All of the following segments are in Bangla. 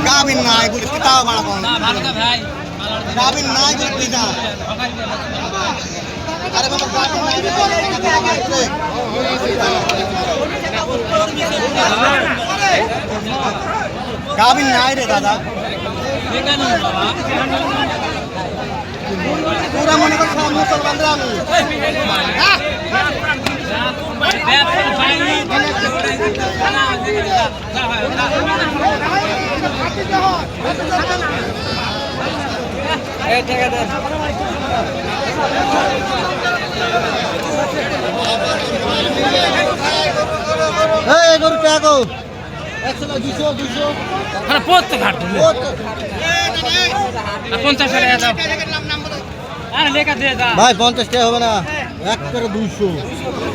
গাবিন নাই বলে কি তাও মারা কোন গাবিন নাই বলে কি না আরে বাবা গাবিন নাই গাবিন নাই রে দাদা পুরা মনে কর সব মুসলমান আমি গরু টাকা 100 ভাই 50 টাকা হবে না এক করে 200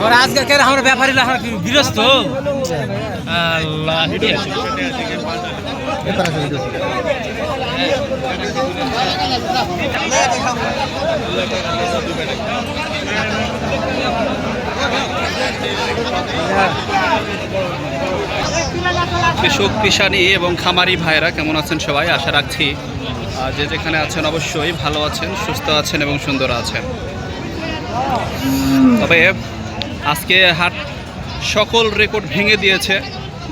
और आज का हमरा व्यापारी ला गृहस्थ हो अल्लाह কৃষক কিষানি এবং খামারি ভাইরা কেমন আছেন সবাই? আশা রাখছি যে যেখানে আছেন অবশ্যই ভালো আছেন, সুস্থ আছেন এবং সুন্দর আছেন। তবে আজকে হাট সকল রেকর্ড ভেঙে দিয়েছে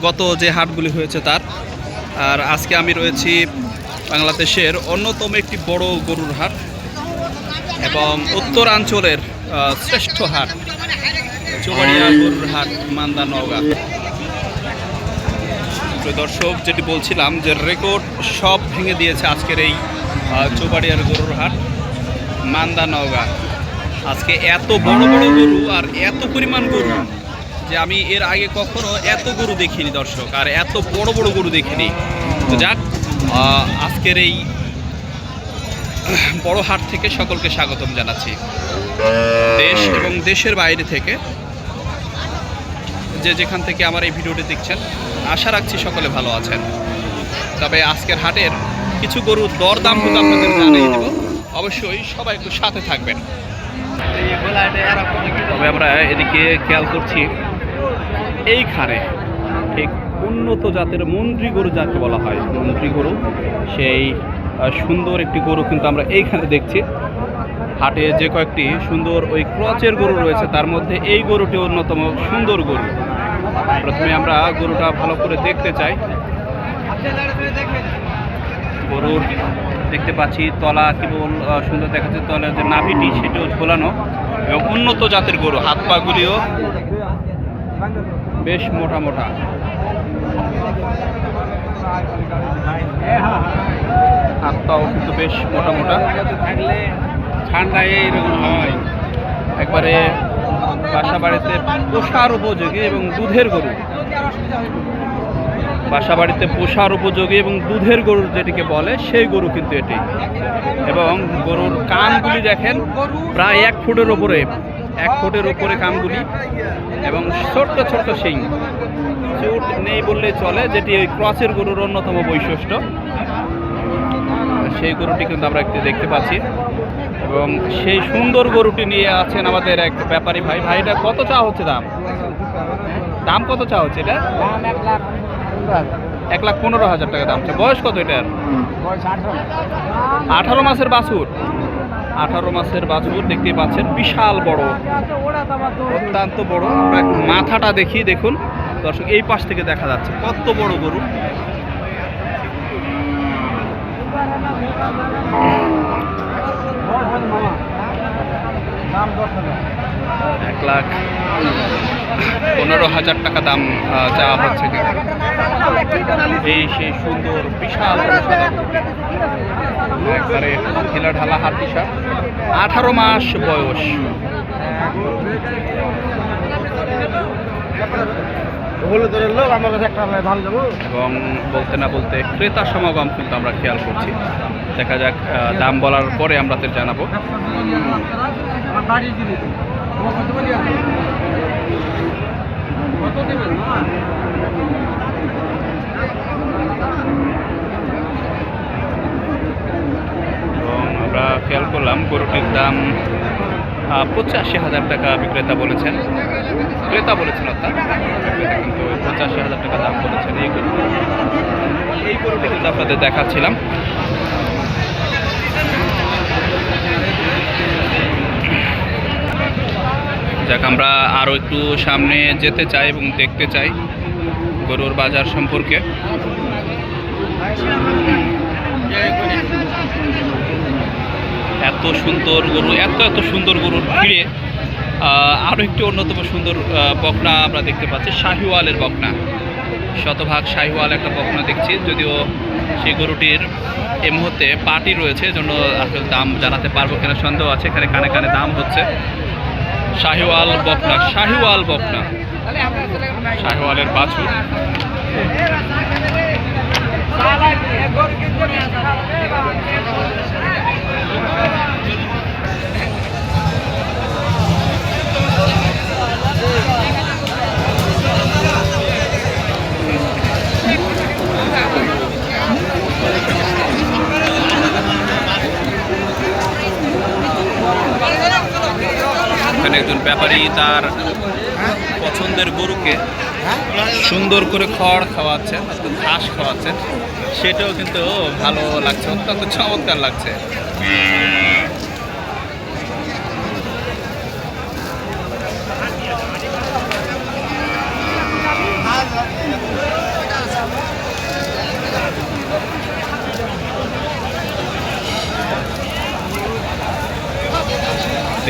গত যে হাটগুলি হয়েছে তার। আর আজকে আমি রয়েছি বাংলাদেশের অন্যতম একটি বড় গরুর হাট এবং উত্তরাঞ্চলের শ্রেষ্ঠ হাট চৌবাড়িয়া গরুর হাট মান্দা নওগাঁ। দর্শক, যেটি বলছিলাম যে রেকর্ড সব ভেঙে দিয়েছে আজকের এই চৌবাড়িয়ার গরুর হাট মান্দা নওগাঁ। আজকে এত বড় বড় গরু আর এত পরিমাণ গরু যে আমি এর আগে কখনো এত গরু দেখিনি দর্শক, আর এত বড় বড় গরু দেখিনি। তো যাক, আজকের এই বড় হাট থেকে সকলকে স্বাগতম জানাচ্ছি, দেশ এবং দেশের বাইরে থেকে যে যেখান থেকে আমার এই ভিডিওটি দেখছেন। আশা রাখছি সকলে ভালো আছেন। তবে আজকের হাটের কিছু গরুর দরদাম কিন্তু আপনাদের জানিয়ে দেব, অবশ্যই সবাই একটু সাথে থাকবেন। তবে আমরা এদিকে খেয়াল করছি এইখানে ঠিক উন্নত জাতের মন্ত্রী গরু যাকে বলা হয়, মন্ত্রী গরু, সেই সুন্দর একটি গরু কিন্তু আমরা এইখানে দেখছি। হাটে যে কয়েকটি সুন্দর ওই ক্রচের গরু রয়েছে তার মধ্যে এই গরুটি অন্যতম সুন্দর গরু। প্রথমে আমরা গরুটা ভালো করে দেখতে চাই। গরুর দেখতে পাচ্ছি তলা কেবল সুন্দর দেখাচ্ছে, তলার যে নাভিটি সেটাও ঝোলানো এবং উন্নত জাতের গরু। হাত পাগুলিও বেশ মোটা মোটা। হাত পাও কিন্তু বেশ মোটা মোটা। ঠান্ডায় এইরকম হয়, একবারে বাসা বাড়িতে পোষার উপযোগী এবং দুধের গরু। বাসা বাড়িতে পোষার উপযোগী এবং দুধের গরুর যেটিকে বলে সেই গরু কিন্তু এটি। এবং গরুর কানগুলি দেখেন প্রায় 1 ফুটের ওপরে, 1 ফুটের ওপরে কানগুলি এবং ছোট্ট ছোট্ট শিং। চুট নেই বললেই চলে, যেটি ওই ক্রসের গরুর অন্যতম বৈশিষ্ট্য। সেই গরুটি কিন্তু আমরা একটু দেখতে পাচ্ছি এবং সেই সুন্দর গরুটি নিয়ে আছেন আমাদের এক ব্যাপারী ভাই। ভাইটা কত চা হচ্ছে দাম? দাম কত চা হচ্ছে এটা? 1,15,000 টাকা দাম। বয়স কত এটার? 18 মাসের বাছুর। 18 মাসের বাছুর দেখতেই পাচ্ছেন, বিশাল বড়, অত্যন্ত বড়। আমরা মাথাটা দেখি, দেখুন দর্শক, এই পাশ থেকে দেখা যাচ্ছে কত বড় গরু। $1,15,000 টাকা দাম চাওয়া হচ্ছে। এই সেই সুন্দর বিশাল একবারে ঢিলা ঢালা হাত দিশা, 18 মাস বয়স। এবং বলতে না বলতে ক্রেতা সমাগম কিন্তু আমরা খেয়াল করছি। দেখা যাক, দাম বলার পরে আমরা তো জানাবো। এবং আমরা খেয়াল করলাম গরুটির দাম 85,000 টাকা বিক্রেতা বলেছেন, ক্রেতা বলেছেন অর্থাৎ, কিন্তু 85,000 টাকা দাম বলেছেন। এই গরুটি কিন্তু আপনাদের দেখাচ্ছিলাম। যাক, আমরা আরও একটু সামনে যেতে চাই এবং দেখতে চাই গরুর বাজার সম্পর্কে। এত সুন্দর গরু, এত সুন্দর গরুর ভিড়ে আরও একটি অন্যতম সুন্দর বকনা আমরা দেখতে পাচ্ছি, শাহিওয়ালের বকনা। শতভাগ শাহিওয়াল একটা বকনা দেখছি, যদিও সেই গরুটির এই মুহূর্তে পাটি রয়েছে, জন্য আসলে দাম জানাতে পারবো কিনা সন্দেহ আছে। এখানে কানে কানে দাম হচ্ছে। শাহিওয়াল বকনা, শাহিওয়াল বকনা, শাহিওয়ালের বাছুর। এখানে একজন ব্যাপারী তার পছন্দের গরুকে সুন্দর করে খড় খাওয়াচ্ছেন, ঘাস খাওয়াচ্ছেন, সেটাও কিন্তু ভালো লাগছে, অত্যন্ত চমৎকার লাগছে।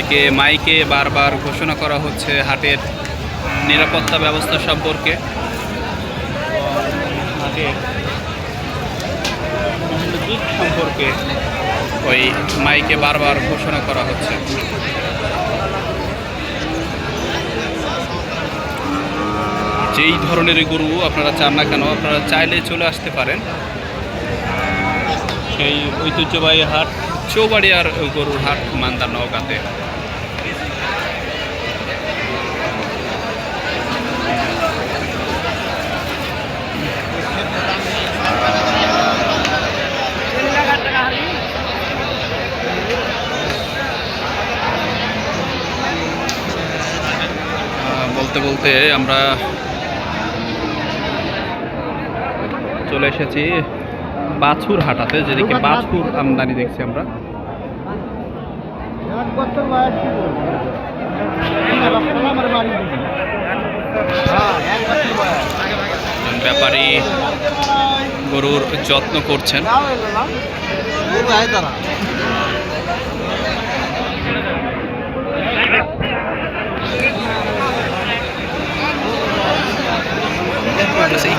এদিকে মাইকে বারবার ঘোষণা করা হচ্ছে হাটের নিরাপত্তা ব্যবস্থা সম্পর্কে, হাটের দিক সম্পর্কে ওই মাইকে বারবার ঘোষণা করা হচ্ছে। যেই ধরনের গরু আপনারা চান না কেন, আপনারা চাইলে চলে আসতে পারেন সেই ঐতিহ্যবাহী হাট চৌবাড়িয়ার গরুর হাট মান্দা নওগাঁতে। বলতে বলতে আমরা চলে এসেছি বাছুর হাটাতে, যেদিকে বাছুর আমদানি দেখছি আমরা। ব্যাপারী গরুর যত্ন করছেন। Sí.